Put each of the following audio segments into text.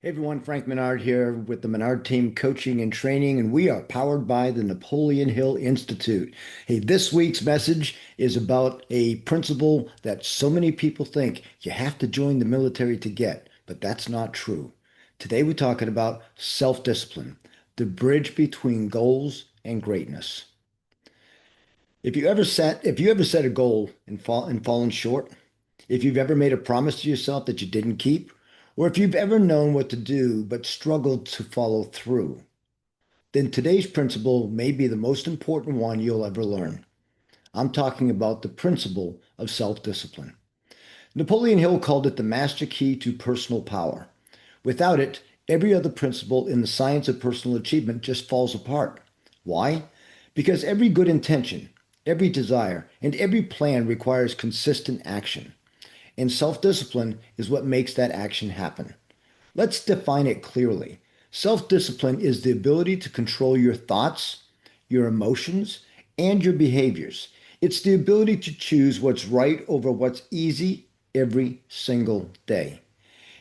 Hey everyone, Frank Menard here with the Menard Team Coaching and Training, and we are powered by the Napoleon Hill Institute. Hey, this week's message is about a principle that so many people think you have to join the military to get, but that's not true. Today we're talking about self-discipline, the bridge between goals and greatness. If you ever set a goal and fallen short, if you've ever made a promise to yourself that you didn't keep, or if you've ever known what to do but struggled to follow through, then today's principle may be the most important one you'll ever learn. I'm talking about the principle of self-discipline. Napoleon Hill called it the master key to personal power. Without it, every other principle in the science of personal achievement just falls apart. Why? Because every good intention, every desire, and every plan requires consistent action. And self-discipline is what makes that action happen. Let's define it clearly. Self-discipline is the ability to control your thoughts, your emotions, and your behaviors. It's the ability to choose what's right over what's easy every single day.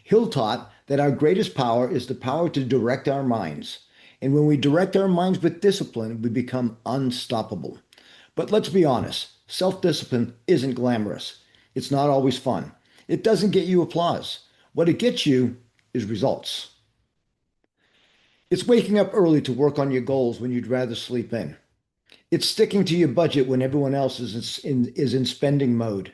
Hill taught that our greatest power is the power to direct our minds. And when we direct our minds with discipline, we become unstoppable. But let's be honest, self-discipline isn't glamorous. It's not always fun. It doesn't get you applause. What it gets you is results. It's waking up early to work on your goals when you'd rather sleep in. It's sticking to your budget when everyone else is in spending mode.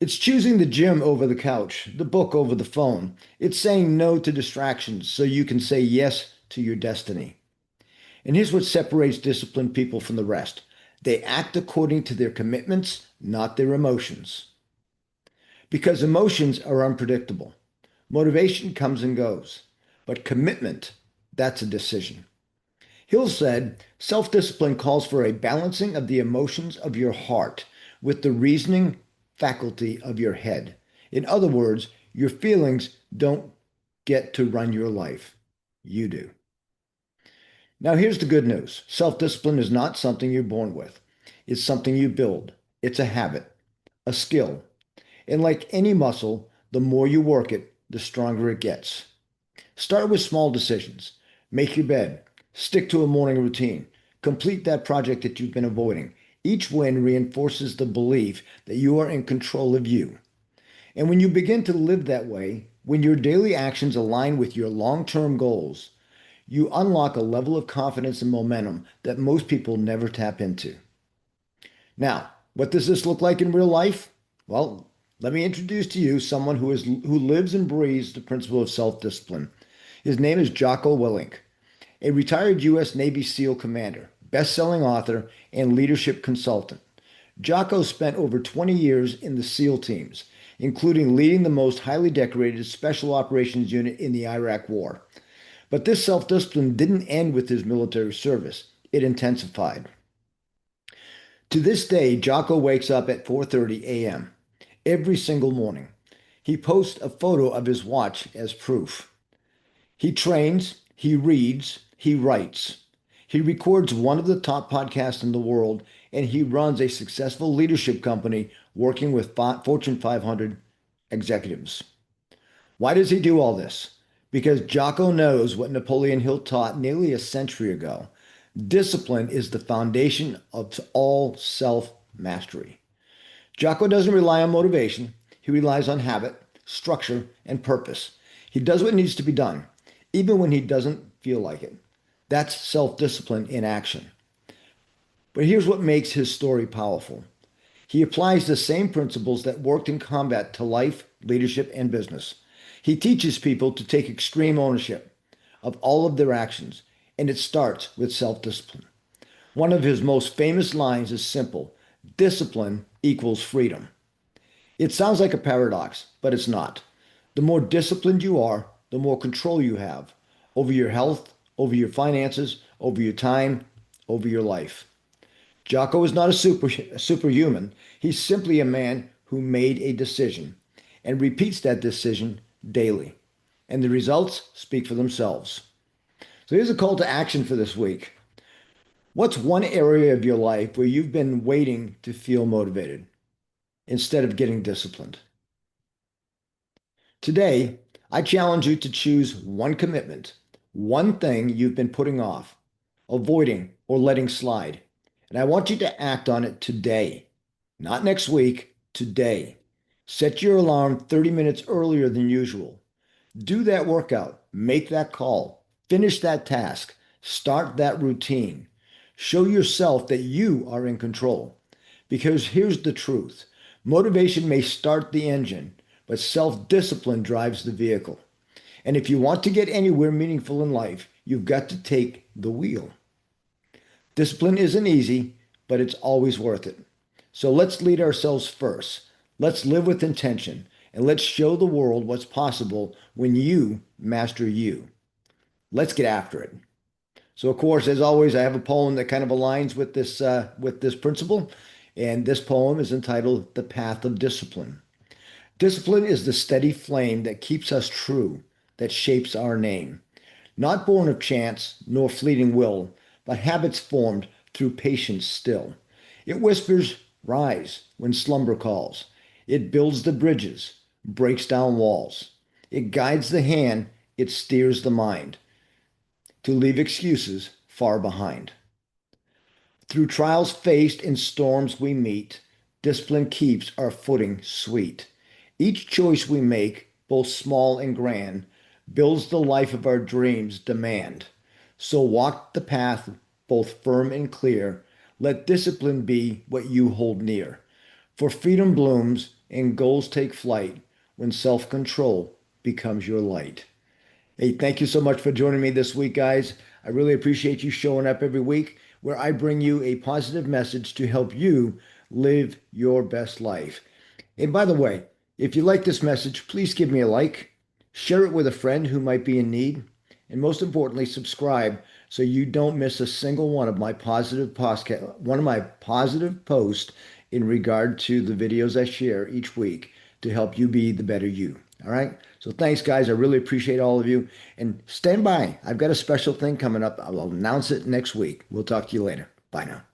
It's choosing the gym over the couch, the book over the phone. It's saying no to distractions so you can say yes to your destiny. And here's what separates disciplined people from the rest. They act according to their commitments, not their emotions. Because emotions are unpredictable. Motivation comes and goes. But commitment, that's a decision. Hill said, self-discipline calls for a balancing of the emotions of your heart with the reasoning faculty of your head. In other words, your feelings don't get to run your life. You do. Now, here's the good news. Self-discipline is not something you're born with. It's something you build. It's a habit, a skill. And like any muscle, the more you work it, the stronger it gets. Start with small decisions. Make your bed. Stick to a morning routine. Complete that project that you've been avoiding. Each win reinforces the belief that you are in control of you. And when you begin to live that way, when your daily actions align with your long-term goals, you unlock a level of confidence and momentum that most people never tap into. Now, what does this look like in real life? Well, let me introduce to you someone who lives and breathes the principle of self-discipline. His name is Jocko Willink, a retired U.S. Navy SEAL commander, best-selling author, and leadership consultant. Jocko spent over 20 years in the SEAL teams, including leading the most highly decorated special operations unit in the Iraq War. But this self-discipline didn't end with his military service. It intensified. To this day, Jocko wakes up at 4:30 a.m. every single morning. He posts a photo of his watch as proof. He trains, he reads, he writes. He records one of the top podcasts in the world, and he runs a successful leadership company working with Fortune 500 executives. Why does he do all this? Because Jocko knows what Napoleon Hill taught nearly a century ago. Discipline is the foundation of all self-mastery. Jocko doesn't rely on motivation. He relies on habit, structure, and purpose. He does what needs to be done, even when he doesn't feel like it. That's self-discipline in action. But here's what makes his story powerful. He applies the same principles that worked in combat to life, leadership, and business. He teaches people to take extreme ownership of all of their actions, and it starts with self-discipline. One of his most famous lines is simple: discipline equals freedom. It sounds like a paradox, but it's not. The more disciplined you are, the more control you have over your health, over your finances, over your time, over your life. Jocko is not a superhuman. He's simply a man who made a decision and repeats that decision daily. And the results speak for themselves. So here's a call to action for this week. What's one area of your life where you've been waiting to feel motivated instead of getting disciplined? Today, I challenge you to choose one commitment, one thing you've been putting off, avoiding, or letting slide. And I want you to act on it today, not next week, today. Set your alarm 30 minutes earlier than usual. Do that workout, make that call, finish that task, start that routine. Show yourself that you are in control. Because here's the truth: motivation may start the engine, but self discipline drives the vehicle. And if you want to get anywhere meaningful in life, you've got to take the wheel. Discipline isn't easy, but it's always worth it. So let's lead ourselves first. Let's live with intention, and let's show the world what's possible when you master you. Let's get after it. So, of course, as always, I have a poem that kind of aligns with this principle, and this poem is entitled "The Path of Discipline." Discipline is the steady flame that keeps us true, that shapes our name. Not born of chance nor fleeting will, but habits formed through patience still. It whispers, "Rise," when slumber calls. It builds the bridges, breaks down walls. It guides the hand, it steers the mind to leave excuses far behind. Through trials faced and storms we meet, discipline keeps our footing sweet. Each choice we make, both small and grand, builds the life of our dreams demand. So walk the path both firm and clear. Let discipline be what you hold near. For freedom blooms and goals take flight when self-control becomes your light. Hey, thank you so much for joining me this week, guys. I really appreciate you showing up every week where I bring you a positive message to help you live your best life. And by the way, if you like this message, please give me a like, share it with a friend who might be in need, and most importantly, subscribe so you don't miss a single one of my positive posts in regard to the videos I share each week to help you be the better you. All right. So thanks, guys. I really appreciate all of you. And stand by. I've got a special thing coming up. I'll announce it next week. We'll talk to you later. Bye now.